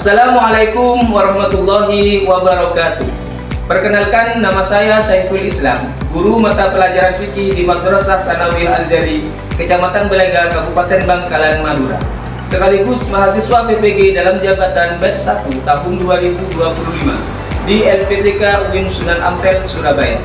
Assalamualaikum warahmatullahi wabarakatuh. Perkenalkan, nama saya Saiful Islam, guru mata pelajaran fikih di Madrasah Tsanawiyah Al-Jadi, Kecamatan Belenga, Kabupaten Bangkalan, Madura. Sekaligus mahasiswa PPG dalam jabatan batch 1 tahun 2025 di LPTK UIN Sunan Ampel, Surabaya.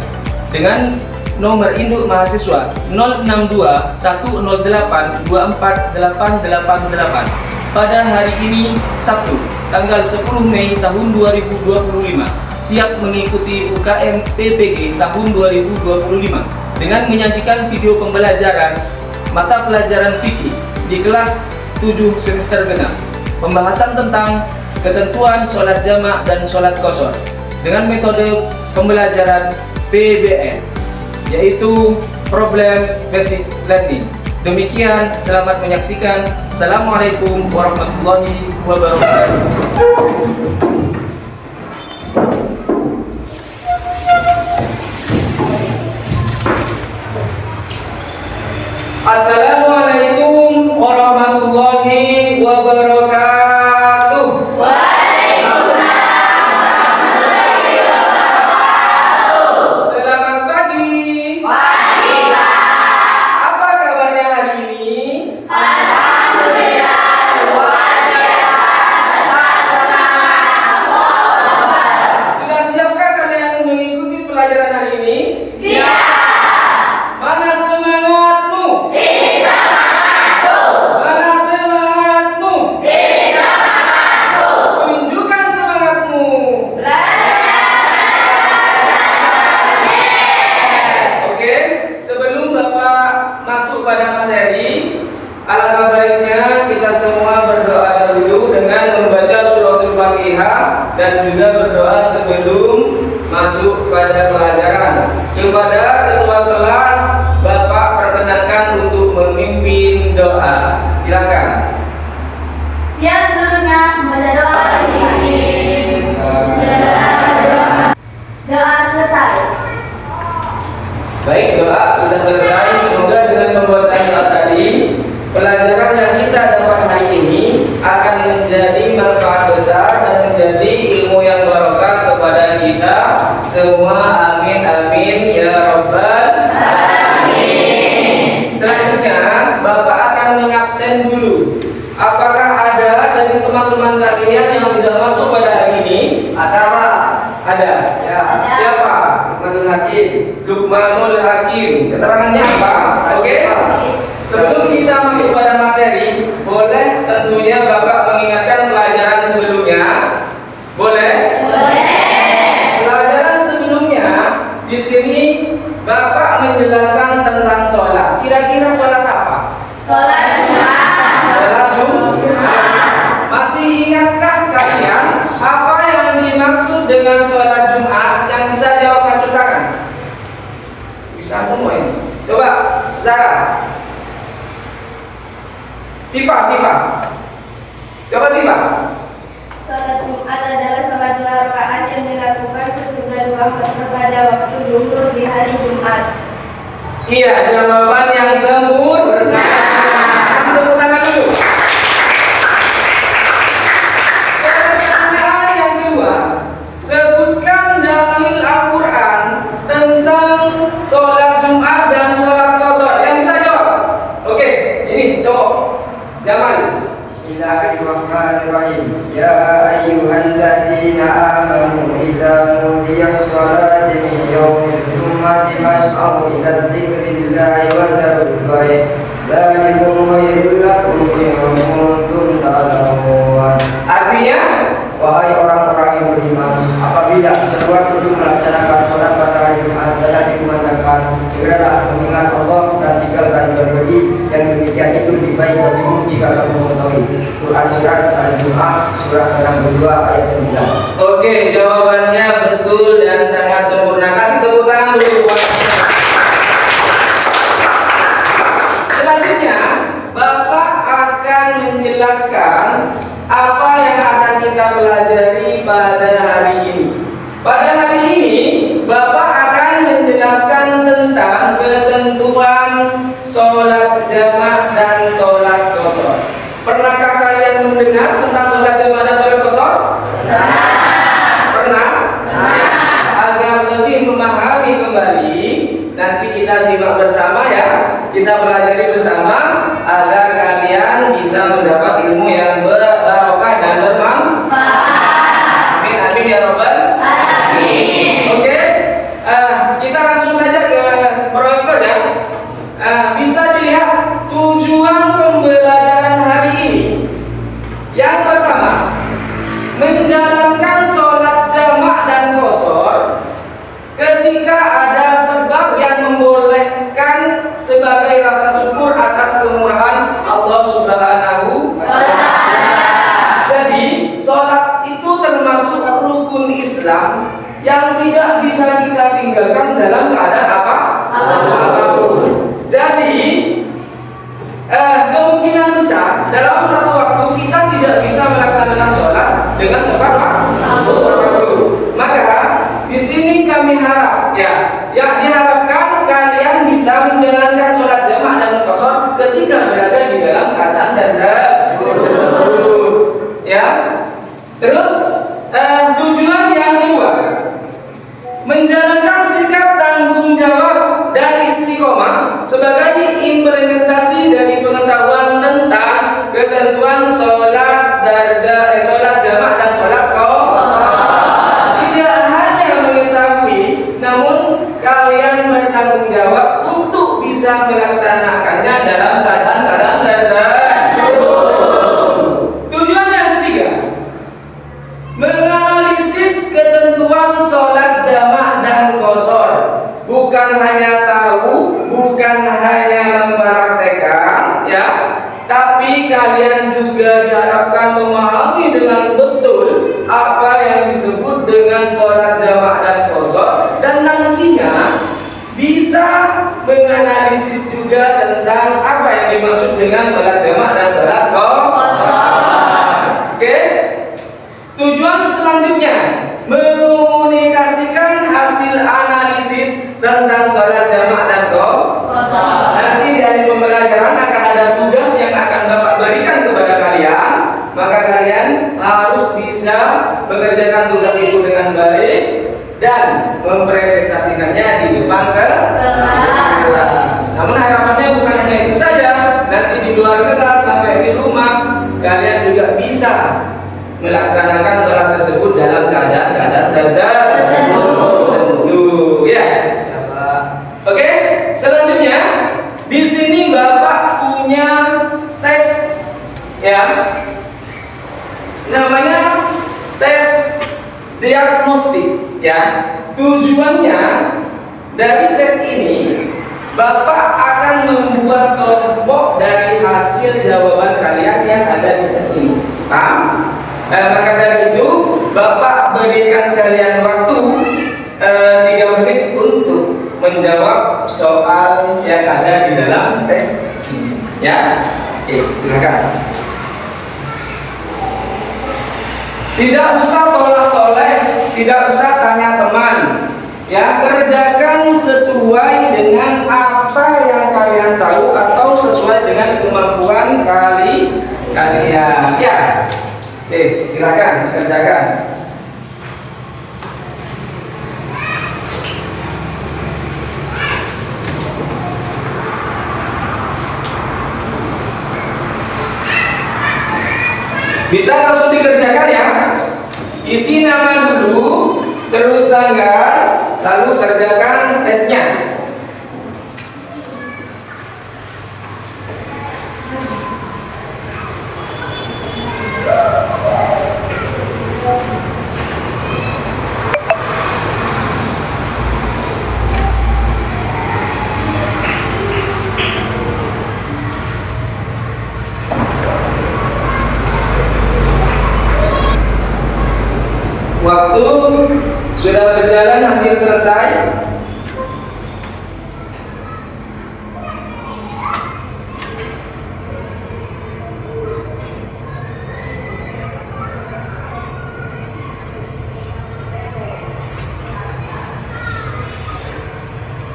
Dengan nomor induk mahasiswa 06210824888. Pada hari ini, Sabtu, tanggal 10 Mei tahun 2025, siap mengikuti UKM PPG tahun 2025 dengan menyajikan video pembelajaran mata pelajaran fikih di kelas 7 semester genap. Pembahasan tentang ketentuan sholat jamak dan sholat qashar dengan metode pembelajaran PBL, yaitu Problem Basic Learning. Demikian, selamat menyaksikan. Assalamualaikum warahmatullahi wabarakatuh. Assalamualaikum warahmatullahi wabarakatuh. Pada materi, alangkah baiknya kita semua berdoa dahulu dengan membaca suratul Fatihah dan juga berdoa sebelum masuk pada pelajaran. Kepada ketua kelas, Bapak perkenankan untuk memimpin doa. Silakan. Siap seluruhnya membaca doa ini. Doa selesai. Baik, doa sudah selesai. Semoga dengan pembacaan doa tadi, pelajaran yang kita dapat hari ini akan menjadi manfaat besar dan menjadi ilmu yang barokah kepada kita semua. Amin amin ya rabbal alamin. Selanjutnya, Bapak akan mengabsen dulu. Apakah ada dari teman-teman kalian yang tidak masuk pada hari ini? Ada, Pak. Ada. Ya. Siapa? Lukmanul Hakim. Lukmanul Hakim. Keterangannya apa? Oke. Sebelum kita masuk pada materi, boleh tentunya Bapak mengingatkan pelajaran sebelumnya. Boleh? Boleh. Pelajaran sebelumnya di sini Bapak menjelaskan tentang sholat. Kira-kira sholat apa? Sholat Jumat. Sholat Jumat. Masih ingatkah kalian apa yang dimaksud dengan sholat Jumat? Yang bisa jawab angkat tangan. Bisa semua ini. Coba, Zara. Sifa. Coba Sifa. Sholat Jumat adalah sholat 2 rakaat yang dilakukan sesudah 2 waktu pada waktu zuhur di hari Jumat. Iya, jawaban yang sempurna. Kasih tepuk tangan dulu. Pertanyaan yang kedua, sebutkan dalil Al-Quran tentang sholat Jumat dan sholat qashar. Yang bisa jawab? Oke, ini cowok. Jamal. Bismillahirrahmanirrahim. Ya ayyuhalladzina amanu idza nudiyas salati min yaumil jum'ati fas'au ila dzikrillahi wa dzarul bai'a. Dzalikum khairul lakum in kuntum ta'lamun. Artinya, Wahai orang-orang yang beriman, apabila seruan untuk melaksanakan sholat pada hari Jumat telah dikumandangkan, segeralah mengingat Allah dan tinggalkan berbedi. Yang demikian itu lebih baik bagimu jika kamu mengetahui. Quran surat Al-Jumu'ah surat 62 ayat 9. oke, jawabannya betul dan sangat sempurna. Kasih tepuk tangan dulu buat saya. Selanjutnya, Bapak akan menjelaskan apa yang akan kita pelajari pada hari ini. Pada hari ini, Bapak akan menjelaskan tentang ketentuan sholat jamak dan sholat qashar. Pernahkah kalian mendengar tentang sholat jamak dan sholat qashar? Islam yang tidak bisa kita tinggalkan dalam keadaan apapun. Jadi kemungkinan besar dalam satu waktu kita tidak bisa melaksanakan sholat dengan tepat waktu. Maka di sini kami harap diharapkan kalian bisa menjalankan sholat jamaah dan qashar ketika berada di dalam keadaan tersebut. Ya. Terus tujuan yang kedua, menjalankan sikap tanggung jawab dan istiqomah sebagai implementasi dari pengetahuan tentang ketentuan sholat jamaah dan sholat qashar. Tidak hanya mengetahui, namun kalian bertanggung jawab untuk bisa melaksanakannya dalam keadaan tertentu. Tujuan yang ketiga, menganalisis ketentuan sholat jamaah dan qashar. Bukan hanya tahu, bukan hanya mempraktekkan, ya, tapi kalian juga diharapkan memahami dengan betul apa yang disebut dengan sholat jamaah dan qashar, dan nantinya bisa menganalisis juga tentang apa yang dimaksud dengan sholat jamaah dan sholat qashar. Oke? Tujuan selanjutnya, mengkomunikasikan hasil analisis tentang sholat jamaah dan qashar. Nanti di akhir pembelajaran akan ada tugas yang akan Bapak berikan kepada kalian. Maka kalian harus bisa mengerjakan tugas itu dengan baik dan mempresentasikannya di depan kelas. Namun harapannya bukan hanya itu saja. Nanti di luar kelas sampai di rumah kalian juga bisa melaksanakan sholat tersebut dalam keadaan tertentu, ya. Oke, selanjutnya di sini Bapak punya tes, ya, namanya tes diagnostik, ya. Tujuannya dari tes ini Bapak akan membuat kelompok dari hasil jawaban kalian yang ada di tes ini. Paham? Maka dari itu Bapak berikan kalian waktu 3 menit untuk menjawab soal yang ada di dalam tes ini. Ya, oke, silakan. Tidak usah tolak-toleh, tidak usah tanya teman. Ya, kerjakan sesuai dengan apa yang kalian tahu atau sesuai dengan kemampuan kalian. Ya. Oke, silakan kerjakan. Bisa langsung dikerjakan, ya. Isi nama dulu, terus tanggal, lalu kerjakan tesnya. Waktu sudah berjalan hampir selesai.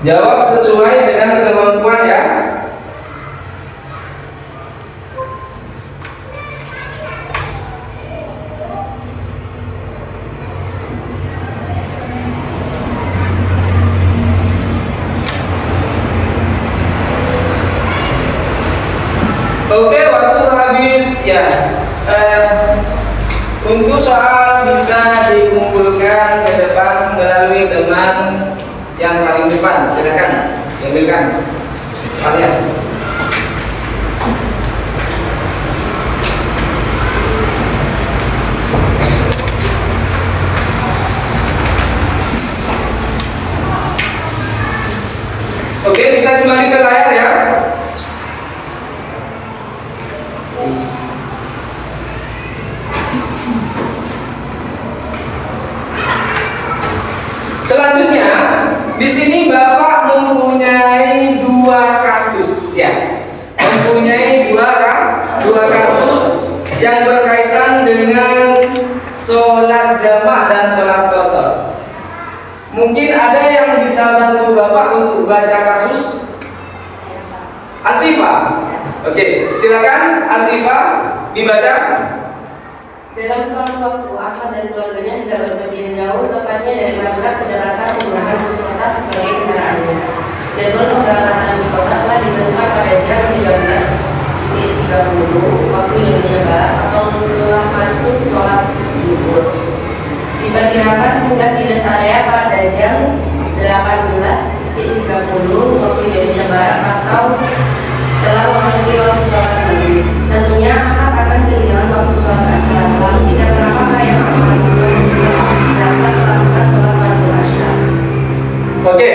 Jawab sesuai dengan kemampuan, ya. Oke, waktu habis, ya. Untuk soal bisa dikumpulkan ke depan melalui teman yang paling depan. Silakan diambilkan soalnya. Oke, kita kembali ke layar, ya. Selanjutnya, di sini Bapak mempunyai dua kasus ya. Mempunyai dua kasus yang berkaitan dengan sholat jamaah dan sholat qasar. Mungkin ada yang bisa bantu Bapak untuk baca kasus Al-Sifa. Oke, silakan Al-Sifa dibaca. Dalam suatu waktu, Ahmad dan keluarganya hendak berpergian jauh, tepatnya dari Madura ke Jakarta menggunakan bus kota sebagai kendaraannya. Jadwal pemberangkatan bus kota telah ditentukan pada jam 13.30 waktu Indonesia Barat atau telah masuk sholat zuhur. Diperkirakan singgah di rest area pada jam 18.30 waktu Indonesia Barat atau telah memasuki waktu sholat maghrib. Tentunya Ahmad akan kehilangan waktu sholat asar. Lalu tidak terapakah yang akan dapat melakukan sholat maghrib asar? Oke,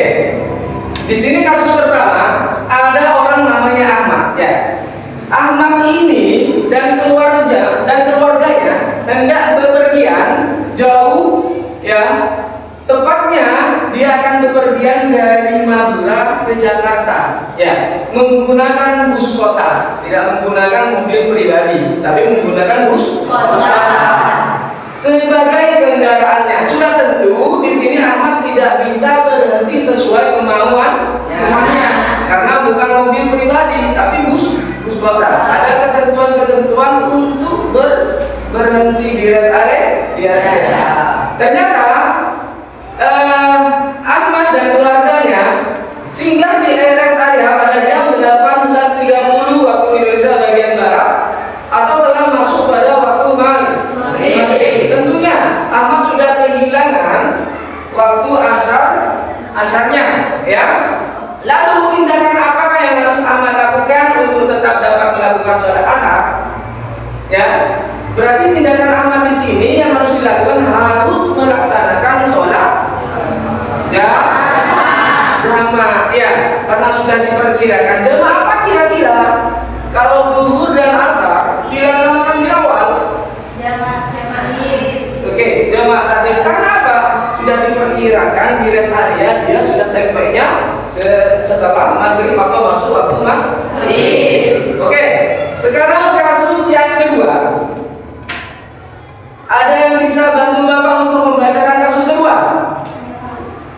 di sini kasus pertama ada orang namanya Ahmad ya. Ahmad ini dan keluarganya hendak bepergian jauh ya. Tepatnya dia akan bepergian dari Madura ke Jakarta ya, menggunakan bus kota, tidak menggunakan mobil pribadi, tapi menggunakan bus kota sebagai kendaraannya. Sudah tentu di sini Ahmad tidak bisa berhenti sesuai kemauannya karena bukan mobil pribadi, tapi bus kota. Ada ketentuan-ketentuan untuk berhenti di rest area. Ternyata Ahmad dan keluarganya singgah di rest area pada jam 18.30 waktu Indonesia bagian barat atau telah masuk pada waktu maghrib. Tentunya Ahmad sudah kehilangan waktu asarnya ya. Lalu tindakan apakah yang harus Ahmad lakukan untuk tetap dapat melakukan sholat asar? Ya, berarti tindakan Ahmad di sini yang harus dilakukan harus melaksanakan sholat jamaah ya, karena sudah diperkirakan jamaah apa kira-kira kalau zuhur dan asar dilaksanakan di awal? Jamaah mirip. Oke, jamaah tadi karena apa? Sudah diperkirakan di rest area dia sudah sampainya setelah maghrib atau masuk waktu maghrib. Oke, sekarang kasus yang kedua. Ada yang bisa bantu Bapak untuk membacakan kasus kedua?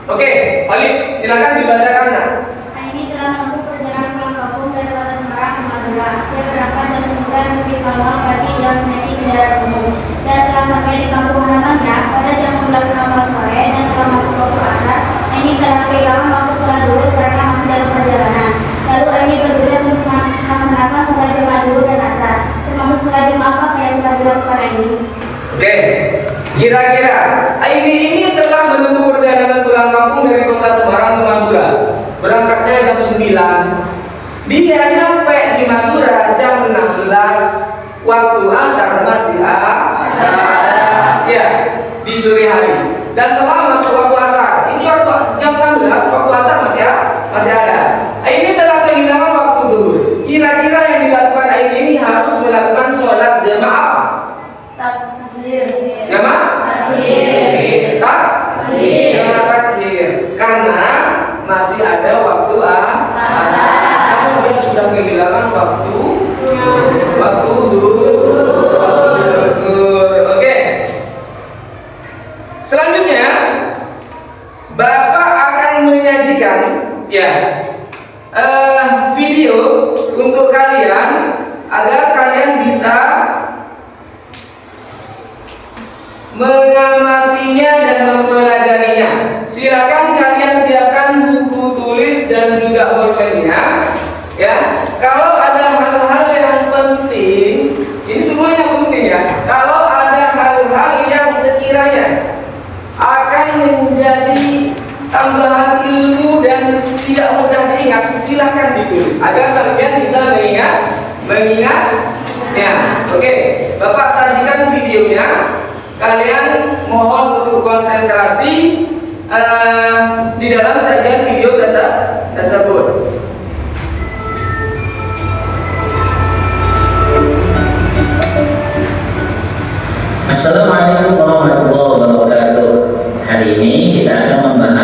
Oke, Olip, silakan dibacakannya. Aini telah menempuh perjalanan pulang kampung dari Kota Semarang ke Madura. Dia berangkat jam 9 lebih malam pagi dan menaiki kendaraan umum. Dan telah sampai di kampung halamannya pada jam 11.00 sore dan telah masuk waktu asar. Aini telah kehilangan waktu sholat zuhur karena masih dalam perjalanan. Lalu Aini bertugas untuk melaksanakan sholat jamaah zuhur dan asar, termasuk sholat jamaah apa yang telah dilakukan Aini. Oke, kira-kira ini telah menempuh perjalanan pulang kampung dari Kota Semarang ke Madura. Berangkatnya jam 9. Dia nyampe di Madura jam 16. Waktu asar masih ada ya, di sore hari. Dan telah masuk waktu asar. Ini waktu jam 16, waktu asar masih ada. Ini telah kehilangan waktu zuhur. Kira-kira yang dilakukan ini harus melakukan sholat jamaah. Takhir karena masih ada waktu asar. Karena dia sudah kehilangan waktu zuhur. Oke. Selanjutnya Bapak akan menyajikan ya video untuk kalian agar kalian bisa mengamatinya dan mempelajarinya. Silakan kalian siapkan buku tulis dan juga pulpennya. Ya, kalau ada hal-hal yang penting, ini semuanya penting ya. Kalau ada hal-hal yang sekiranya akan menjadi tambahan ilmu dan tidak mudah diingat, silakan ditulis agar kalian bisa mengingatnya. Oke, Bapak sajikan videonya. Kalian mohon untuk konsentrasi di dalam sajian video tersebut. Assalamualaikum warahmatullahi wabarakatuh. Hari ini kita akan membahas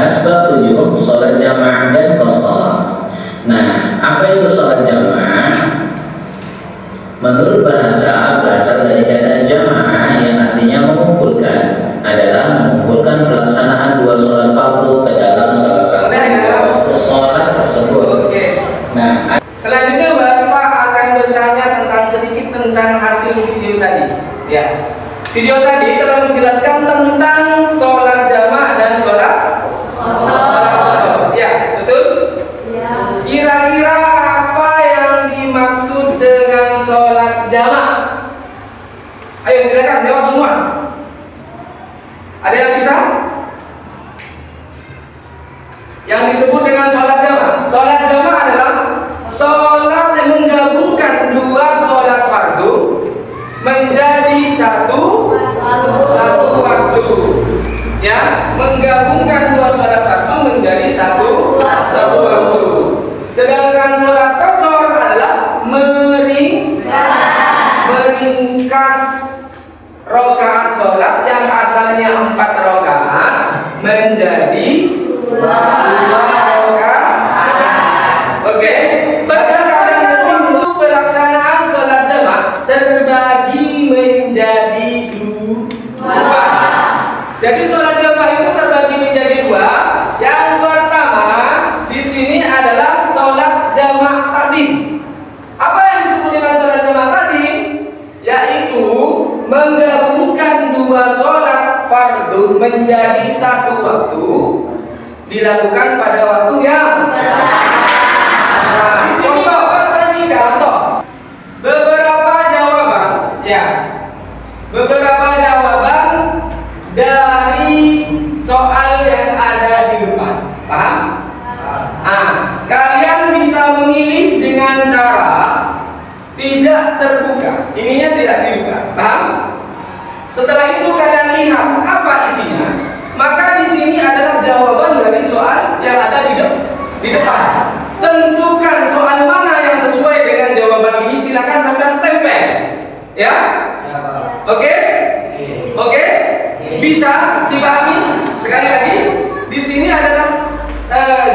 mengumpulkan adalah mengumpulkan pelaksanaan dua sholat fardu ke dalam salah satu waktu sholat tersebut. Oke. Nah, Selanjutnya Bapak akan bertanya sedikit tentang hasil video tadi. Ya, video tadi telah menjelaskan tentang sholat jamaah dan sholat kosong. Ya, betul? Ya. Kira-kira apa yang dimaksud dengan sholat jamaah? Ayo silakan jawab semua. Ada yang bisa? Yang disebut dengan sholat jamaah. Sholat jamaah adalah sholat yang menggabungkan dua sholat fardu menjadi satu waktu. Ya, menggabungkan dua sholat fardu menjadi satu waktu. Sedangkan sholat qasar adalah meringkas rakaat sholat yang asalnya 4 rakaat menjadi 2 rakaat. Oke, berdasarkan itu pelaksanaan sholat jamaah terbagi menjadi 2. Jadi sholat jamaah itu terbagi menjadi 2. Yang pertama di sini adalah sholat jamaah takdim. Apa yang disebut dengan sholat jamaah takdim? Yaitu menggabungkan dua sholat fardu menjadi satu waktu, dilakukan pada waktu yang di sini Bapak sajikan beberapa jawaban, ya, beberapa jawaban dari soal yang ada di depan. Paham? Kalian bisa memilih dengan cara tidak terbuka, ininya tidak dibuka. Paham? Setelah itu kalian lihat apa isinya, maka di sini adalah jawaban dari soal yang ada di depan. Tentukan soal mana yang sesuai dengan jawaban ini, silakan sampai tempel. Ya? Oke? Oke? Bisa dipahami? Sekali lagi, di sini adalah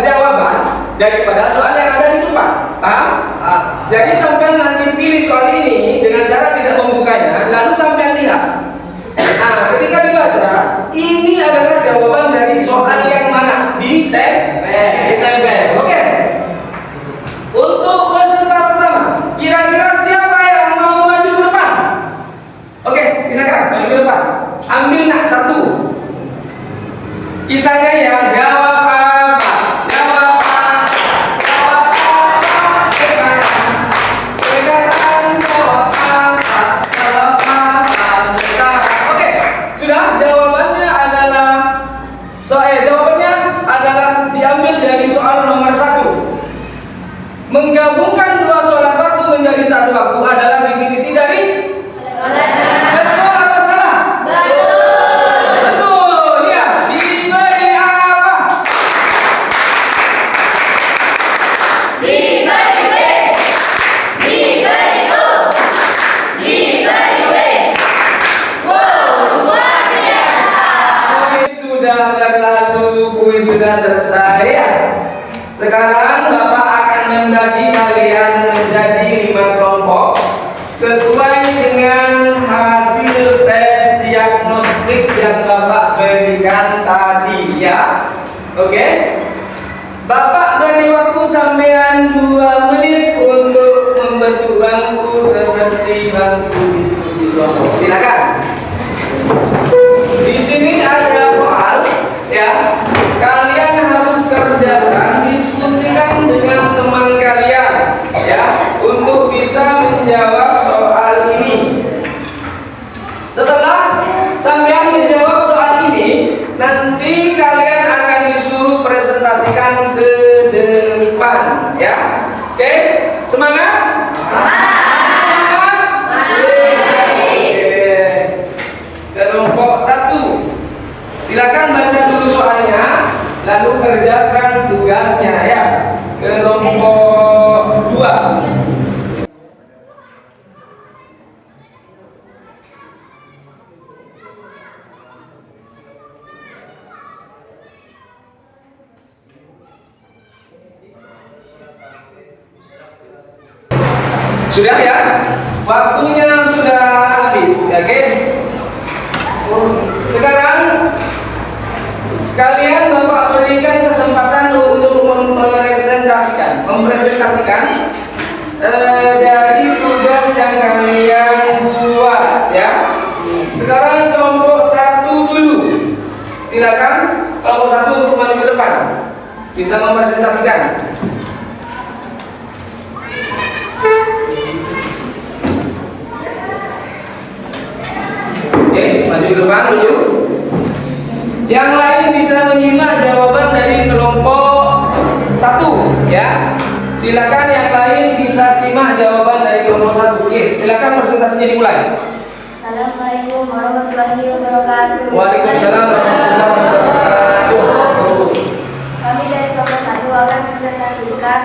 jawaban daripada soal yang ada di depan. Paham? Jadi sampai nanti pilih soal ini dengan cara tidak membukanya, lalu sampai lihat. Ketika dibaca, ini adalah jawaban dari soal yang mana? Ditempel. Oke. Untuk peserta pertama, kira-kira siapa yang mau maju ke depan? Oke, silakan maju ke depan. Ambil nak satu. Kita yang jawab apa? Jawab apa sekarang? Jawab apa sekarang? Oke, sudah. Jawabannya adalah diambil dari soal nomor 1. Menggabungkan dua sholat fardu menjadi satu waktu adalah definisi dari betul atau salah? Betul. Ya, diberi apa? Diberi B. Diberi U. Diberi W. Wow, luar biasa. Kuis sudah berlalu, kuis sudah selesai ya. Sekarang Bapak akan membagi kalian menjadi 5 kelompok sesuai dengan hasil tes diagnostik yang Bapak berikan tadi ya. Oke? Bapak beri waktu sampean 2 menit untuk membentuk bangku seperti bangku diskusi kelompok. Silakan. Di sini ada soal ya. Kalian harus kerjakan, diskusikan dengan teman kalian ya untuk bisa menjawab soal ini. Setelah sampean menjawab soal ini, nanti kalian akan disuruh presentasikan ke depan ya. Oke, semangat? Semangat? Oke. Kelompok 1. Silakan baca dulu soalnya, lalu kerjakan tugasnya ya. Kelompok 2. Sudah ya? Waktunya sudah habis, oke? Sekarang kalian Bapak berikan kesempatan untuk mempresentasikan dari tugas yang kalian buat ya. Sekarang kelompok 1 dulu. Silakan kelompok 1 untuk maju ke depan. Bisa mempresentasikan. Oke, maju ke depan dulu. Yang lain bisa menyimak jawaban dari kelompok 1 ya. Silakan yang lain bisa simak jawaban dari kelompok 1. Oke, silakan presentasinya dimulai. Assalamualaikum warahmatullahi wabarakatuh. Waalaikumsalam warahmatullahi wabarakatuh. Kami dari kelompok 1 akan mempresentasikan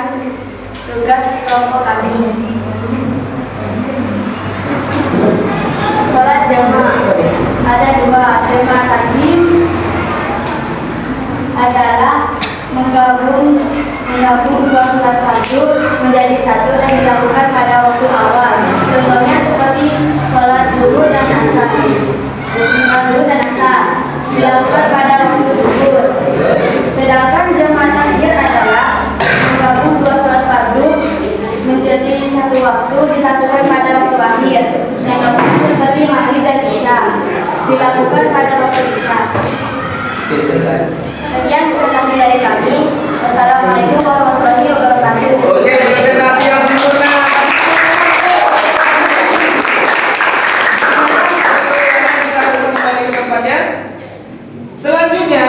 tugas kelompok kami. Salat jamaah ada 2 tema takdim adalah menggabung 2 salat fardu menjadi 1 dan dilakukan pada waktu awal. Contohnya seperti salat zuhur dan asar. Dilakukan pada waktu zuhur. Sedangkan jamaah takhir adalah menggabung 2 salat fardu menjadi 1 waktu dilakukan pada waktu akhir. Contohnya seperti maghrib dan isya. Dilakukan pada waktu isya. Oke, selesai. Sekian presentasi dari kami. Wassalamualaikum warahmatullahi wabarakatuh. Oke, presentasi yang sempurna. Bisa kembali ke tempatnya. Selanjutnya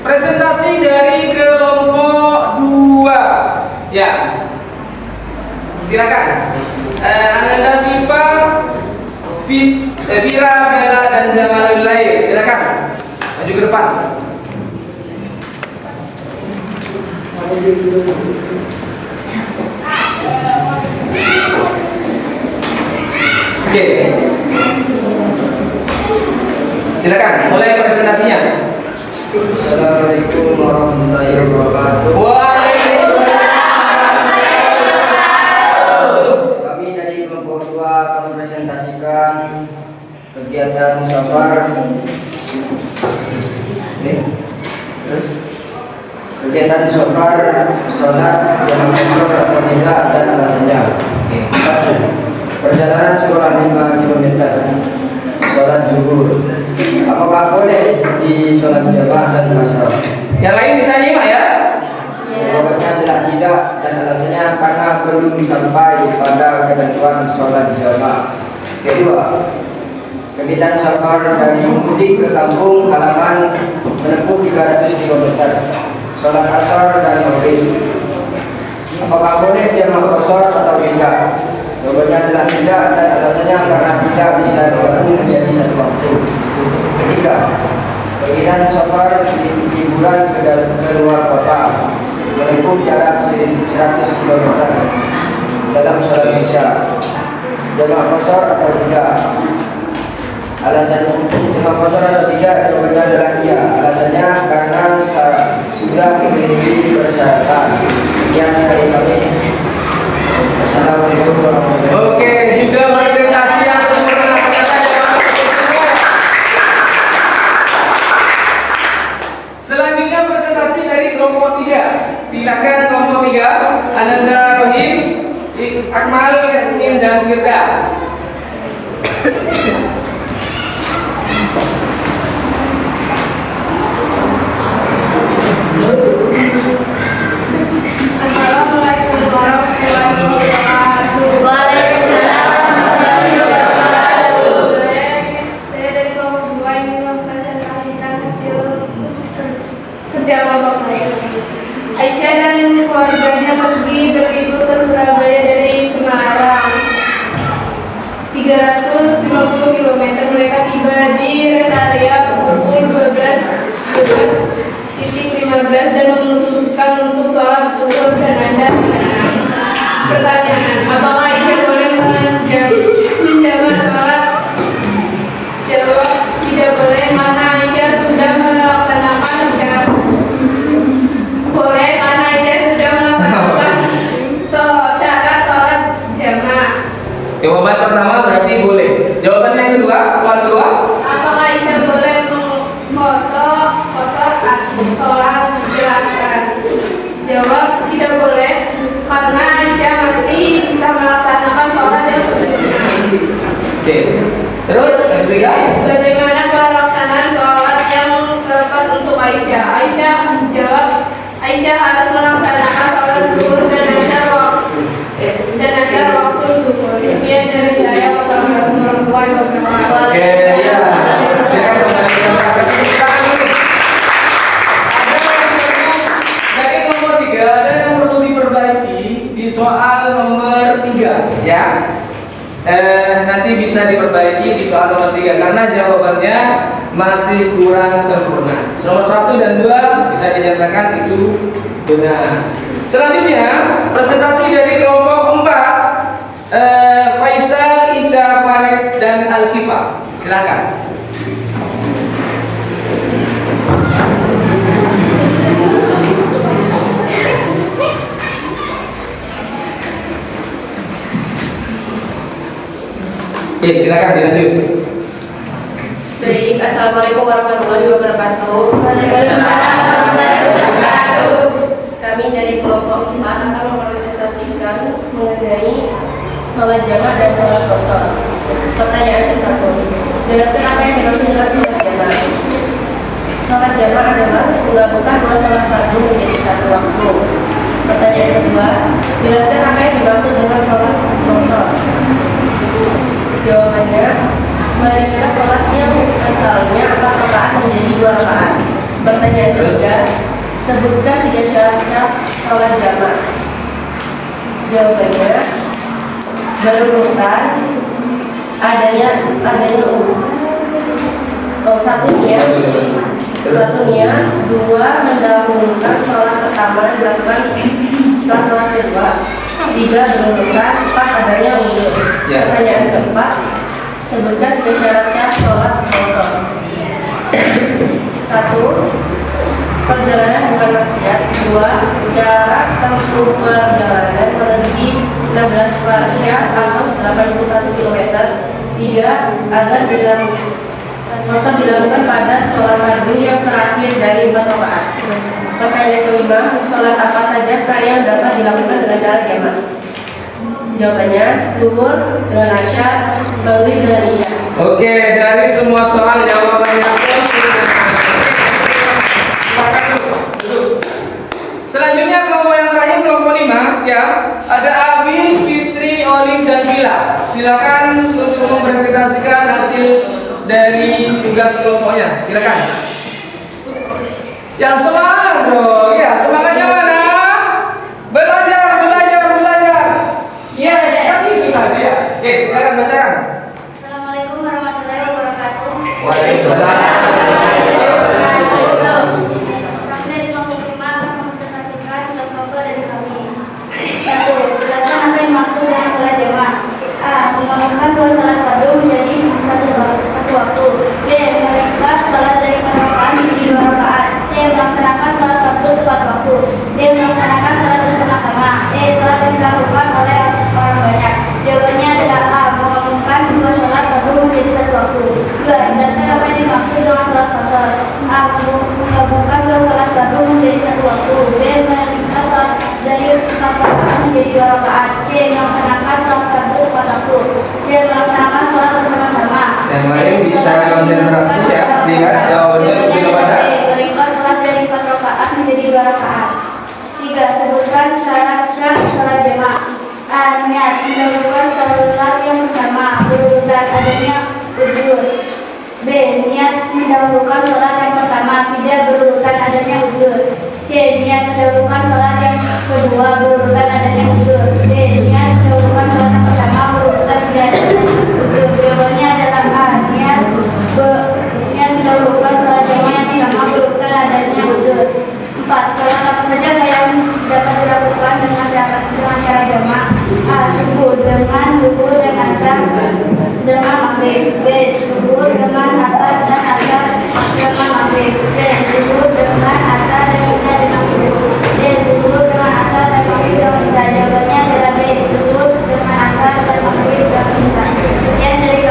presentasi dari kelompok 2. Ya. Silakan. Ananda Siva, Vira, Bella dan Jamalul Lail. Silakan. Maju ke depan. Oke. Silakan mulai presentasinya. Assalamualaikum warahmatullahi wabarakatuh. Waalaikumsalam warahmatullahi wabarakatuh. Kami dari kelompok 2 akan mempresentasikan kegiatan musafar. Terus kegiatan musafar, sholat jamaah qasar atau tidak dan alasannya. 1. Perjalanan sekolah 5 km. Sholat zuhur. Apakah boleh di sholat jamaah dan qasar? Yang lain bisa nyimak ya. Jawabannya adalah tidak dan alasannya karena belum sampai pada ketentuan sholat jamaah. 2. Kegiatan safar dari mudik ke kampung halaman menempuh 300 km. Sholat asar dan maghrib. Apakah boleh jamaah qasar atau tidak? Jawabannya adalah tidak dan alasannya karena tidak bisa digabung menjadi 1 waktu. 3. Kegiatan safar liburan ke luar kota menempuh jarak 100 km dalam sholat isya. Jamaah qasar atau tidak? Alasan jamaah qasar atau tidak? Jawabannya adalah iya. Alasannya karena sudah memiliki persyaratan. Sekian dari kami. Assalamualaikum warahmatullahi wabarakatuh. Oke, juga presentasi yang sempurna. Ternyata jamaah semua. Selanjutnya presentasi dari kelompok 3. Silakan kelompok 3. Ananda Rohim, Akmal, Yasmin dan Firda. Assalamualaikum warahmatullahi wabarakatuh. Waalaikumsalam warahmatullahi wabarakatuh. Saya dari kelompok 2 ingin mempresentasikan hasil kerja kelompok saya. Aisyah dan keluarganya pergi berlibur ke Surabaya dari Semarang. 350 km mereka tiba di rest area pukul 12:15 dan memutuskan untuk sholat zuhur dan asar di sana. Pertanyaan, apakah Aisyah boleh menjamak sholat? Jawab, tidak boleh, mana Aisyah sudah melaksanakan boleh, mana Aisyah sudah melaksanakan syarat sholat jamaah. Jawaban pertama berarti boleh. Jawaban yang kedua, soal kedua. ketiga. Bagaimana pelaksanaan sholat yang tepat untuk Aisyah? Aisyah menjawab, Aisyah harus melaksanakan sholat zuhur dan asar waktu zuhur. Sekian dari saya. Wassalamualaikum warahmatullahi wabarakatuh. Oke, ya. Silakan kembali ke belakang. Silakan dulu. Dari nomor 3 ada yang perlu diperbaiki di soal nomor 3, ya. Nanti bisa diperbaiki di soal nomor 3 karena jawabannya masih kurang sempurna. Nomor 1 dan 2 bisa dinyatakan itu benar. Selanjutnya presentasi dari kelompok 4, Faisal, Ica, Farid, dan Al-Sifa. Silakan. Oke, silakan dilanjut. Baik, assalamualaikum warahmatullahi wabarakatuh. Kami dari kelompok 4 akan mempresentasikan mengenai sholat jamaah dan sholat qasar. Pertanyaan ke-1, jelaskan apa yang dimaksud dengan sholat jamaah. Sholat jamaah adalah menggabungkan dua sholat fardu menjadi satu waktu. Pertanyaan kedua, jelaskan apa yang dimaksud dengan sholat qasar. Jawabannya, meringkas sholat yang asalnya 4 rakaat menjadi 2 rakaat. Pertanyaan ketiga, sebutkan 3 syarat sah sholat jamaah. Jawabannya, berurutan, adanya satunya, 2 mendahulukan sholat pertama dilakukan setelah sholat kedua, 3 berurutan, 4 adanya uzur. Ya. Pertanyaan keempat, sebutkan 3 syarat sah sholat qasar. 1. Perjalanan bukan maksiat. 2. Jarak tempuh perjalanan melebihi 16 farsyah atau 81 km. 3. Agar qasar dilakukan pada sholat fardu yang terakhir dari 4 rakaat. Pertanyaan kelima, sholat apa saja yang dapat dilakukan dengan cara jamaah? Jawabannya, zuhur dengan asar, maghrib dengan isya. Oke, dari semua soal jawabannya sempurna. Selanjutnya kelompok yang terakhir, kelompok 5, ya. Ada Abi, Fitri, Olive, dan Vila. Silakan untuk mempresentasikan hasil dari tugas kelompoknya. Silakan. Yang semangat dong, ya. Semangatnya mana? Belajar. Yes, kan itu tadi ya. Oke, silakan bacakan. Assalamualaikum warahmatullahi wabarakatuh. Waalaikumsalam. Kami dari kelompok 5 akan mempresentasikan tugas kelompok dari kami. 1. Jelaskan apa yang dimaksud dengan sholat jamaah. A. Menggabungkan 2 sholat fardu menjadi satu waktu. B. Meringkas sholat dari 4 rakaat menjadi 2 rakaat. C. Melaksanakan sholat fardu tepat waktu. D. Melaksanakan sholat bersama-sama. E. Sholat yang dilakukan oleh orang banyak. Jawabannya adalah A. Menggabungkan 2 sholat fardu menjadi satu waktu. 2. Jelaskan apa yang dimaksud dengan sholat qasar. A. Menggabungkan 2 sholat fardu menjadi satu waktu. B. Meringkas sholat dari 4 rakaat menjadi 2 rakaat. C. Melaksanakan sholat fardu tepat waktu. D. Melaksanakan sholat bersama-sama. Yang lain bisa konsentrasi ya. Lihat jawabannya lebih kepada. Meringkas sholat dari 4 rakaat menjadi 2 rakaat. 3. Sebutkan syarat sah sholat jamaah. A. Niat mendahulukan sholat yang pertama berurutan adanya uzur. B. Niat mendahulukan sholat yang pertama tidak berurutan adanya uzur. C. Niat mendahulukan sholat yang kedua berurutan adanya uzur. D. Niat mendahulukan sholat yang pertama berurutan tidak adanya uzur. Jawabannya adalah A. Niat mendahulukan sholat jamaah yang pertama berurutan adanya uzur. 4. Sholat apa saja yang dapat dilakukan dengan cara jamaah. A. Subuh dengan zuhur dan asar dengan maghrib. B. Zuhur dengan asar dan asar dengan maghrib. C. Zuhur dengan asar dan isya dengan subuh. D. Zuhur dengan asar dan maghrib dengan isya. Jawabannya adalah B. Zuhur dengan asar dan maghrib dengan isya. Sekian dari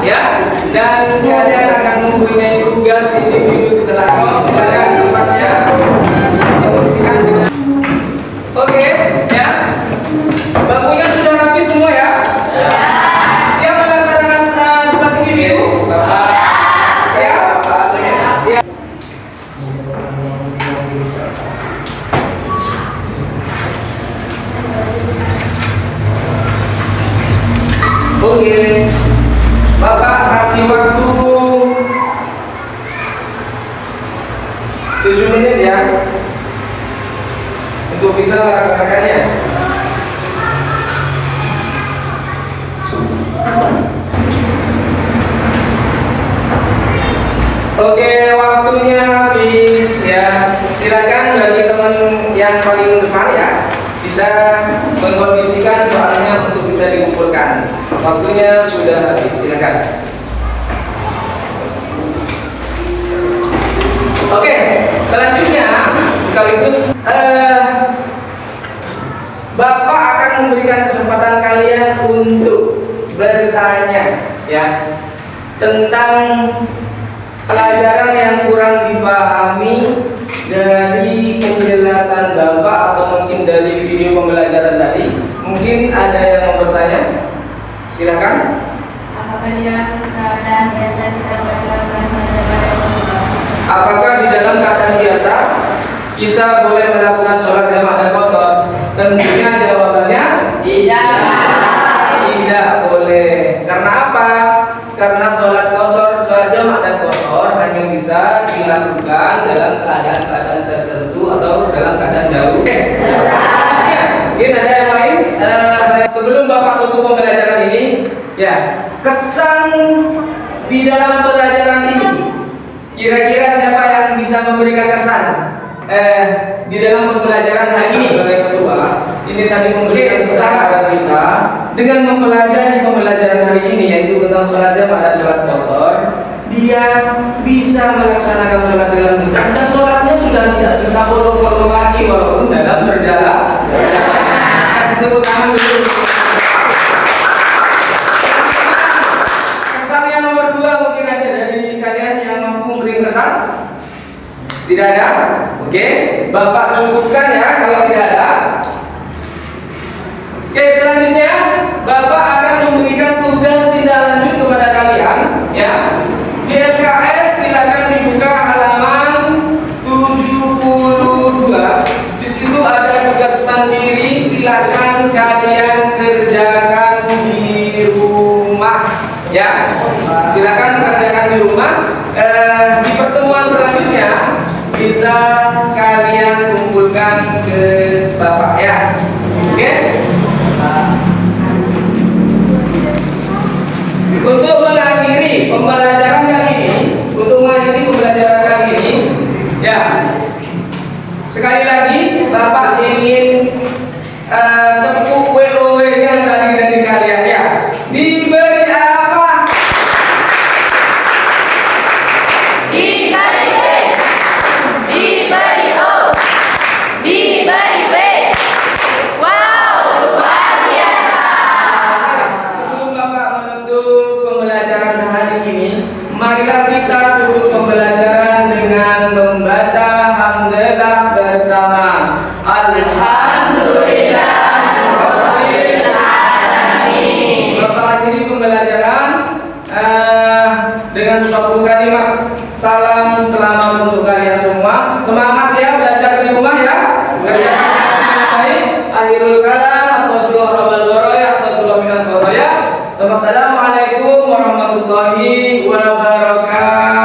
ya. Dan kalian akan mempunyai tugas individu setelah silakan tempatnya dibersihkan dengan. Oke, ya. Bangkunya sudah rapi semua ya? Siap melaksanakan tugas individu? Siap? Siap. Oke, Bapak kasih waktu 7 menit ya untuk bisa melaksanakannya. Oke, waktunya habis ya. Silakan bagi teman yang paling depan ya bisa mengkondisikan soalnya untuk bisa dikumpulkan. Waktunya sudah habis, silakan. Oke, selanjutnya sekaligus Bapak akan memberikan kesempatan kalian untuk bertanya ya tentang pelajaran yang kurang dipahami dari penjelasan Bapak atau mungkin dari video pembelajaran tadi. Mungkin ada yang mau bertanya? Silakan. Apakah di dalam keadaan biasa kita melakukan sholat pada kosor? Apakah di dalam keadaan biasa kita boleh melakukan sholat jamaah dan qashar? Tentunya jawabannya tidak boleh. Karena apa? Karena sholat qashar, sholat jamaah dan qashar hanya bisa dilakukan dalam keadaan-keadaan tertentu atau dalam keadaan darurat. Ya, mungkin ada yang lain. Sebelum Bapak tutup pembelajaran ini, ya kesan di dalam pelajaran ini. Kira-kira siapa yang bisa memberikan kesan di dalam pembelajaran hari ini sebagai ketua? Ini tadi memberikan kesan kepada kita dengan mempelajari pembelajaran hari ini yaitu tentang sholat jamaah dan sholat qashar. Dia bisa melaksanakan sholat dengan mudah dan sholatnya sudah tidak bisa bolong-bolong lagi walaupun dalam berjalan. Kasih tepuk tangan dulu. Kesan yang nomor 2 mungkin ada dari kalian yang mampu memberi kesan? Tidak ada? Oke, Bapak cukupkan ya kalau tidak ada. Oke, selanjutnya Bapak akan memberikan tugas tindak lanjut kepada kalian ya. Di LKS silakan dibuka halaman 72. Di situ ada tugas mandiri, silakan kalian kerjakan di rumah ya. Silakan kerjakan di rumah. Di pertemuan selanjutnya bisa kalian kumpulkan ke Bapak ya. Oke? Untuk mengakhiri pembelajaran kali ini, ya. Sekali lagi Bapak ingin tepuk WOW yang tadi dari kalian ya. Diberi apa? Dikasih B, diberi O, diberi B. Wow, luar biasa. Sebelum Bapak menutup pembelajaran hari ini, marilah kita tutup pembelajaran dengan membaca hamdalah bersama. Alhamdulillah Rabbil Alamin. Bapak akhiri pembelajaran dengan suatu kalimat salam selamat untuk kalian semua. Semangat ya belajar di rumah ya. Baik, akhirul kalam. Assalamualaikum warahmatullahi wabarakatuh.